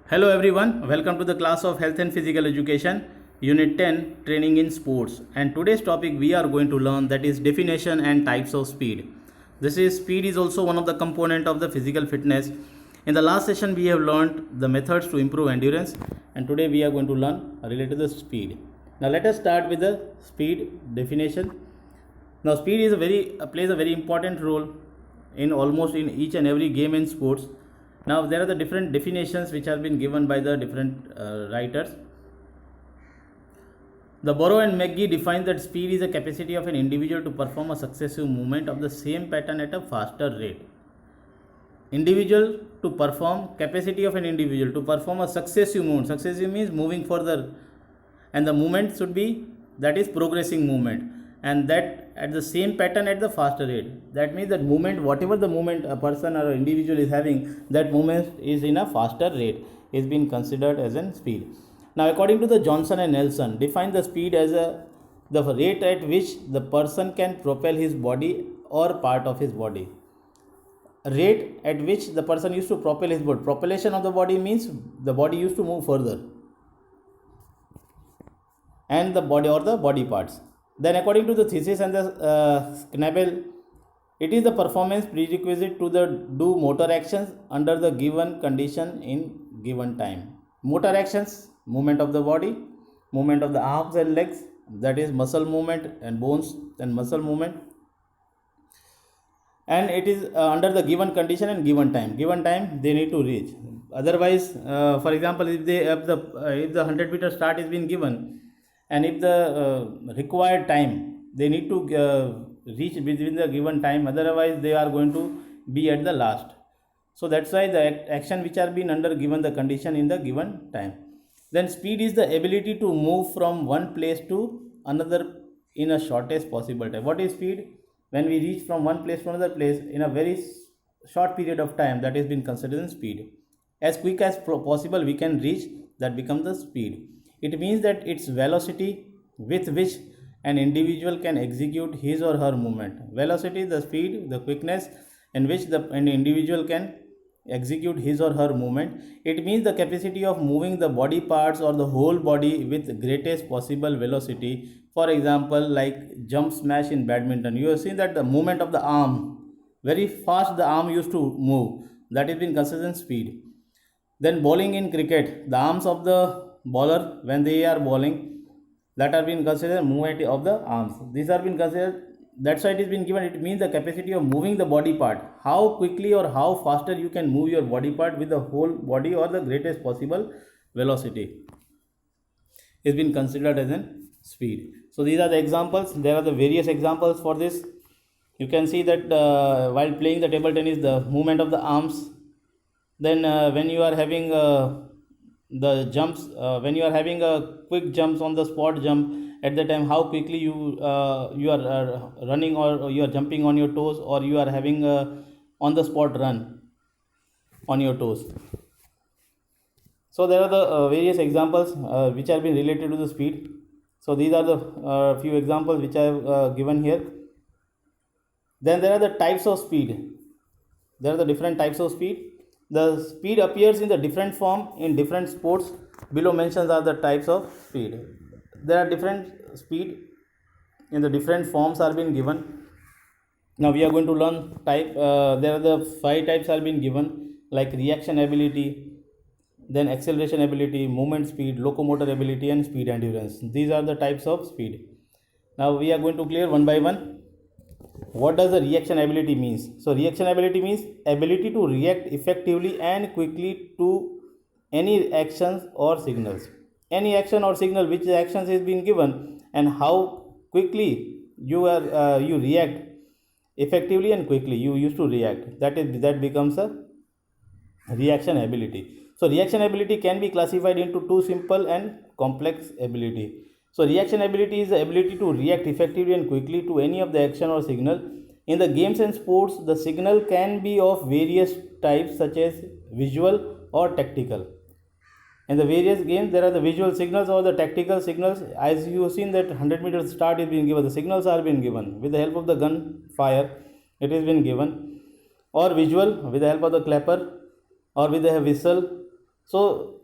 Hello everyone, welcome to the class of Health and Physical Education, Unit 10, Training in Sports. And today's topic we are going to learn that is definition and types of speed. Speed is also one of the component of the physical fitness. In the last session we have learned the methods to improve endurance, and today we are going to learn related to the speed. Now let us start with the speed definition. Now speed is plays a very important role in almost in each and every game and sports. Now there are the different definitions which have been given by the different writers. The Burrow and McGee define that speed is the capacity of an individual to perform a successive movement of the same pattern at a faster rate. Individual to perform capacity of an individual to perform a successive movement. Successive means moving further, and the movement should be that is progressing movement, and that at the same pattern at the faster rate. That means that movement, whatever the movement a person or an individual is having, that movement is in a faster rate, is being considered as an speed. Now according to the Johnson and Nelson, define the speed as the rate at which the person can propel his body or part of his body. Rate at which the person used to propel his body. Propellation of the body means the body used to move further, and the body or the body parts. Then according to the thesis and the Knabel, it is the performance prerequisite to the do motor actions under the given condition in given time. Motor actions, movement of the body, movement of the arms and legs, that is muscle movement and bones and muscle movement, and it is under the given condition and given time they need to reach. Otherwise, for example, if the 100-meter start is been given, and if the required time they need to reach within the given time, otherwise they are going to be at the last. So that's why the action which are been under given the condition in the given time. Then speed is the ability to move from one place to another in a shortest possible time. What is speed? When we reach from one place to another place in a very short period of time, that is been considered as speed. As quick as possible we can reach, that becomes the speed. It means that its velocity with which an individual can execute his or her movement. Velocity, the speed, the quickness in which an individual can execute his or her movement. It means the capacity of moving the body parts or the whole body with greatest possible velocity. For example, like jump smash in badminton, you have seen that the movement of the arm, very fast the arm used to move, that is been considered speed. Then bowling in cricket, the arms of the bowler when they are bowling, that are being considered movement of the arms. These are being considered, that's why it is been given. It means the capacity of moving the body part, how quickly or how faster you can move your body part with the whole body or the greatest possible velocity is been considered as an speed. So these are the examples. There are the various examples for this. You can see that while playing the table tennis, the movement of the arms. Then when you are having the jumps, when you are having a quick jumps on the spot jump, at the time how quickly you are running, or you are jumping on your toes, or you are having a on the spot run on your toes. So there are the various examples which have been related to the speed. So these are the few examples which I have given here. Then there are the types of speed. There are the different types of speed. The speed appears in the different form in different sports. Below mentions are the types of speed. There are different speed in the different forms are being given. Now we are going to learn type. There are the 5 types are being given, like reaction ability, then acceleration ability, movement speed, locomotor ability, and speed endurance. These are the types of speed. Now we are going to clear one by one. What does the reaction ability means? So reaction ability means ability to react effectively and quickly to any actions or signals. Any action or signal which actions is being given, and how quickly you react effectively and quickly you used to react. That becomes a reaction ability. So reaction ability can be classified into 2 simple and complex ability. So reaction ability is the ability to react effectively and quickly to any of the action or signal. In the games and sports, the signal can be of various types such as visual or tactical. In the various games, there are the visual signals or the tactical signals. As you have seen that 100 meters start is being given, the signals are being given with the help of the gun fire. It is been given, or visual with the help of the clapper, or with a whistle, So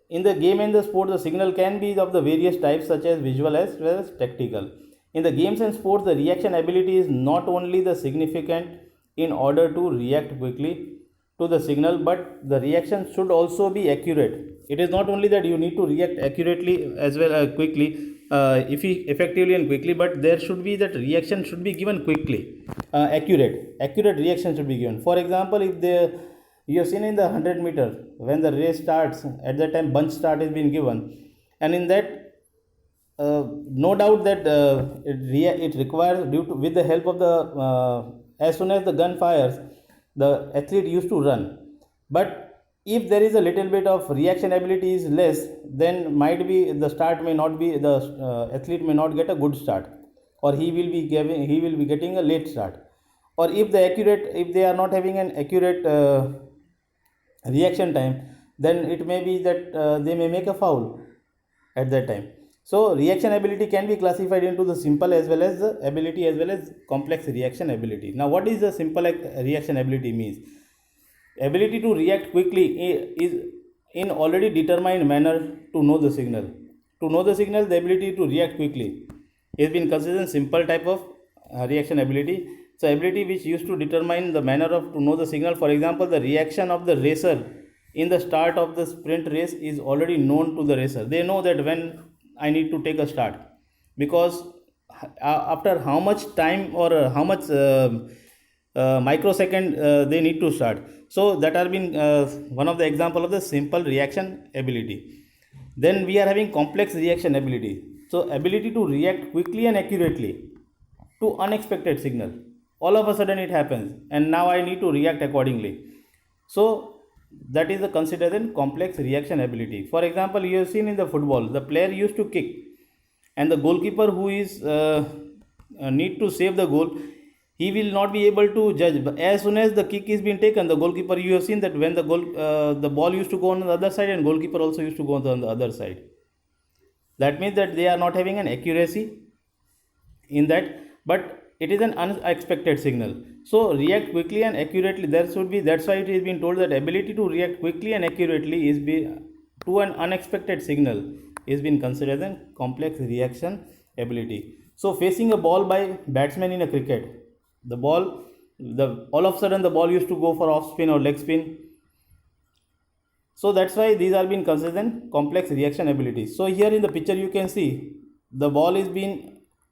in the game and the sport, the signal can be of the various types such as visual as well as tactical. In the games and sports, the reaction ability is not only the significant in order to react quickly to the signal, but the reaction should also be accurate. It is not only that you need to react accurately as well quickly, effectively and quickly, but there should be that reaction should be given quickly, accurate reaction should be given. For example, if the you have seen in the 100 meter, when the race starts, at that time bunch start is being given, and in that no doubt that it requires due to with the help of the as soon as the gun fires, the athlete used to run. But if there is a little bit of reaction ability is less, then might be the start may not be the athlete may not get a good start, or he will be getting a late start. Or if they are not having an accurate reaction time, then it may be that they may make a foul at that time. So reaction ability can be classified into the simple as well as the ability as well as complex reaction ability. Now what is the simple reaction ability means? Ability to react quickly is in already determined manner to know the signal. To know the signal, the ability to react quickly has been considered simple type of reaction ability. So ability which used to determine the manner of to know the signal. For example, the reaction of the racer in the start of the sprint race is already known to the racer. They know that when I need to take a start, because after how much time or how much microsecond they need to start. So that has been one of the example of the simple reaction ability. Then we are having complex reaction ability. So ability to react quickly and accurately to unexpected signal. All of a sudden it happens, and now I need to react accordingly. So that is the considered in complex reaction ability. For example, you have seen in the football, the player used to kick, and the goalkeeper who is need to save the goal, he will not be able to judge. But as soon as the kick is being taken, the goalkeeper, you have seen that when the ball used to go on the other side, and goalkeeper also used to go on the other side. That means that they are not having an accuracy in that, but it is an unexpected signal. So react quickly and accurately, there should be, that's why it is being told that ability to react quickly and accurately is to an unexpected signal is being considered as a complex reaction ability. So facing a ball by batsman in a cricket, the ball, all of a sudden the ball used to go for off spin or leg spin. So that's why these are being considered complex reaction abilities. So here in the picture you can see the ball is being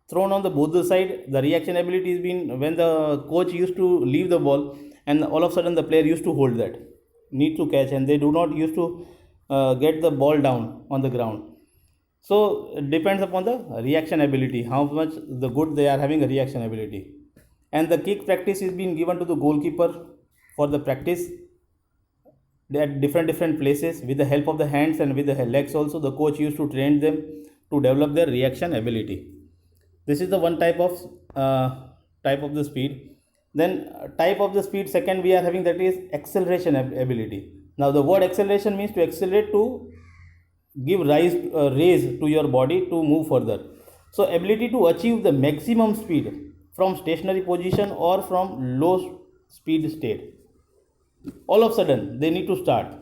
thrown on the both the side. The reaction ability is being when the coach used to leave the ball, and all of a sudden the player used to hold that, need to catch, and they do not used to get the ball down on the ground. So it depends upon the reaction ability, how much the good they are having a reaction ability. And the kick practice is being given to the goalkeeper for the practice at different places with the help of the hands and with the legs also. The coach used to train them to develop their reaction ability. This is the one type of the speed. Then type of the speed second we are having, that is acceleration ability. Now the word acceleration means to accelerate, to give raise to your body to move further. So ability to achieve the maximum speed from stationary position or from low speed state. All of a sudden they need to start.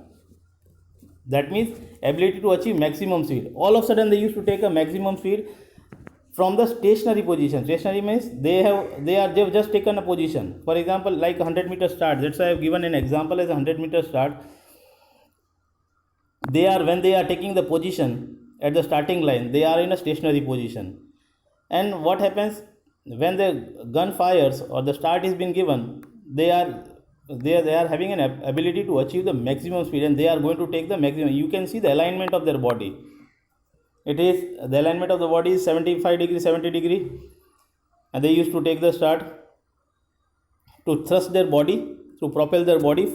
That means ability to achieve maximum speed. All of a sudden they used to take a maximum speed from the stationary position. Stationary means they have just taken a position. For example, like 100-meter start. That's why I have given an example as a 100-meter start. When they are taking the position at the starting line, they are in a stationary position. And what happens when the gun fires or the start is being given, they are having an ability to achieve the maximum speed, and they are going to take the maximum. You can see the alignment of their body. It is the alignment of the body is 75 degree, 70 degree, and they used to take the start to thrust their body, to propel their body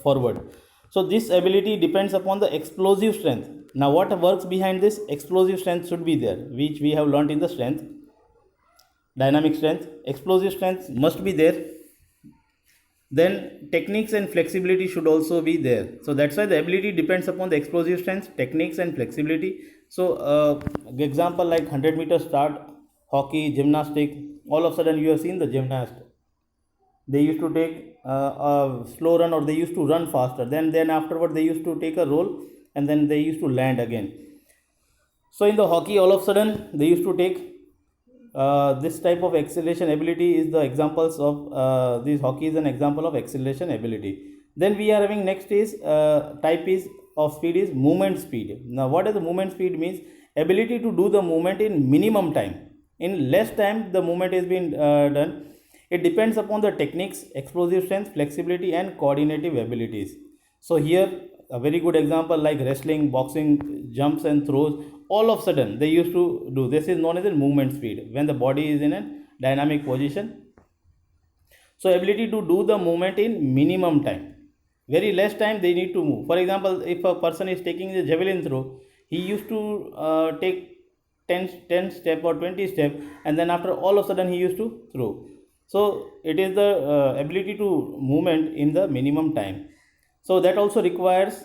forward. So this ability depends upon the explosive strength. Now what works behind this? Explosive strength should be there, which we have learnt in the strength, dynamic strength. Explosive strength must be there. Then techniques and flexibility should also be there. So that's why the ability depends upon the explosive strength, techniques and flexibility. So example like 100-meter start, hockey, gymnastic. All of a sudden you have seen the gymnast. they used to take a slow run, or they used to run faster. Then afterward they used to take a roll, and then they used to land again. So in the hockey, all of a sudden they used to take this type of acceleration ability is the examples of this hockey is an example of acceleration ability. Then we are having next is type is of speed is movement speed. Now what does the movement speed means? Ability to do the movement in minimum time. In less time the movement is being done. It depends upon the techniques, explosive strength, flexibility and coordinative abilities. So here a very good example like wrestling, boxing, jumps and throws, all of a sudden they used to do this is known as a movement speed when the body is in a dynamic position. So ability to do the movement in minimum time, very less time they need to move. For example, if a person is taking the javelin throw, he used to take 10 step or 20 step, and then after all of a sudden he used to throw. So it is the ability to movement in the minimum time. So that also requires,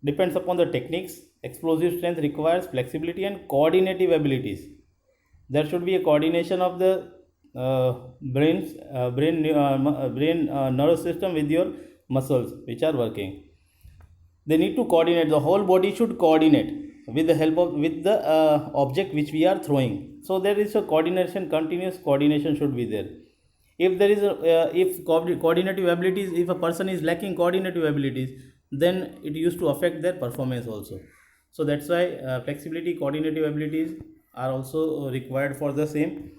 depends upon the techniques. Explosive strength requires flexibility and coordinative abilities. There should be a coordination of the brain nervous system with your muscles which are working. They need to coordinate. The whole body should coordinate with the help of with the object which we are throwing. So there is a coordination, continuous coordination should be there. If there is a if coordinative abilities, if a person is lacking coordinative abilities, then it used to affect their performance also. So that's why flexibility, coordinative abilities are also required for the same.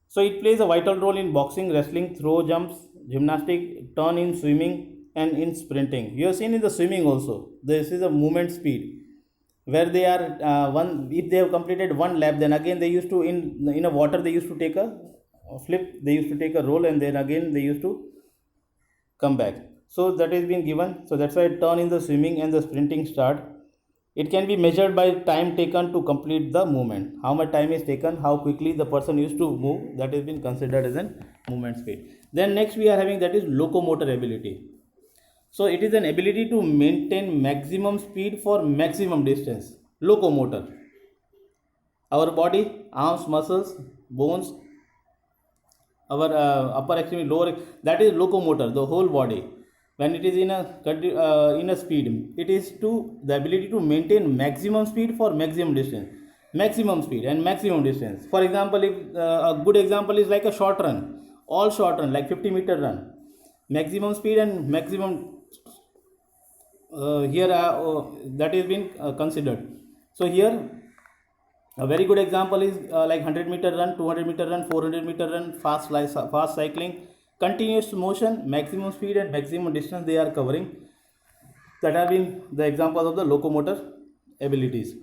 So it plays a vital role in boxing, wrestling, throw, jumps, gymnastic, turn in swimming and in sprinting. You have seen in the swimming also. This is a movement speed where they are one. If they have completed one lap, then again they used to in a water they used to take a flip. They used to take a roll, and then again they used to come back. So that is being given. So that's why turn in the swimming and the sprinting start. It can be measured by time taken to complete the movement. How much time is taken, how quickly the person used to move, that has been considered as an movement speed. Then next we are having that is locomotor ability. So it is an ability to maintain maximum speed for maximum distance. Locomotor. Our body, arms, muscles, bones, our upper extremity, lower, that is locomotor, the whole body. When it is in a speed, it is to the ability to maintain maximum speed for maximum distance. Maximum speed and maximum distance. For example, if a good example is like a short run, all short run like 50-meter run, maximum speed and maximum here that is been considered. So here a very good example is like 100-meter run, 200-meter run, 400-meter run, fast cycling, continuous motion, maximum speed and maximum distance they are covering. That have been the examples of the locomotor abilities.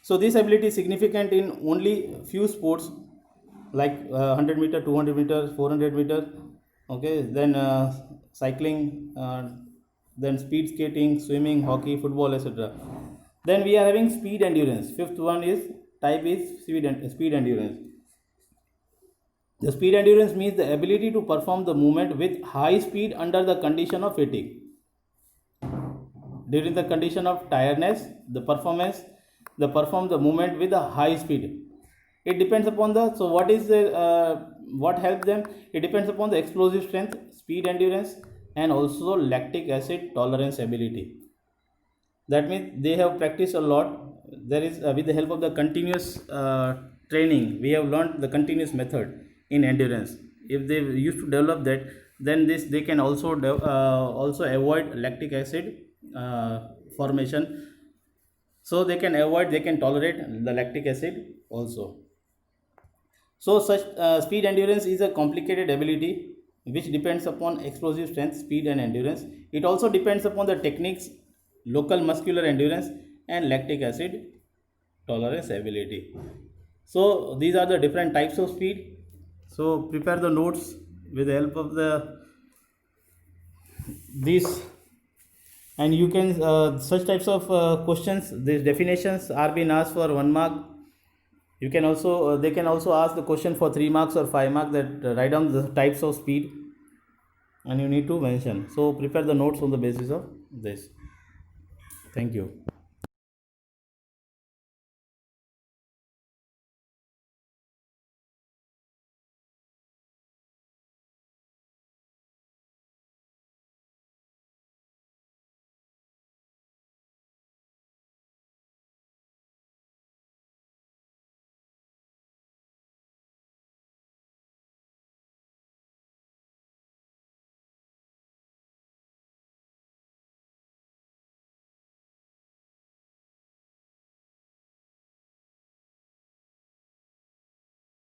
So this ability is significant in only few sports like 100-meter, 200-meter, 400-meter. Okay, then cycling, then speed skating, swimming, hockey, football, etc. Then we are having speed endurance. Fifth one is type is speed endurance. The speed endurance means the ability to perform the movement with high speed under the condition of fatigue. During the condition of tiredness, the perform the movement with a high speed. It depends upon the, so what is the what helps them? It depends upon the explosive strength, speed endurance, and also lactic acid tolerance ability. That means they have practiced a lot. There is with the help of the continuous training, we have learned the continuous method in endurance. If they used to develop that, then this they can also also avoid lactic acid formation. So they can avoid, they can tolerate the lactic acid also. So such speed endurance is a complicated ability which depends upon explosive strength, speed and endurance. It also depends upon the techniques, local muscular endurance and lactic acid tolerance ability. So these are the different types of speed. So prepare the notes with the help of the these, and you can such types of questions, these definitions are being asked for 1 mark. You can also they can also ask the question for 3 marks or 5 marks, that write down the types of speed and you need to mention. So prepare the notes on the basis of this. Thank you.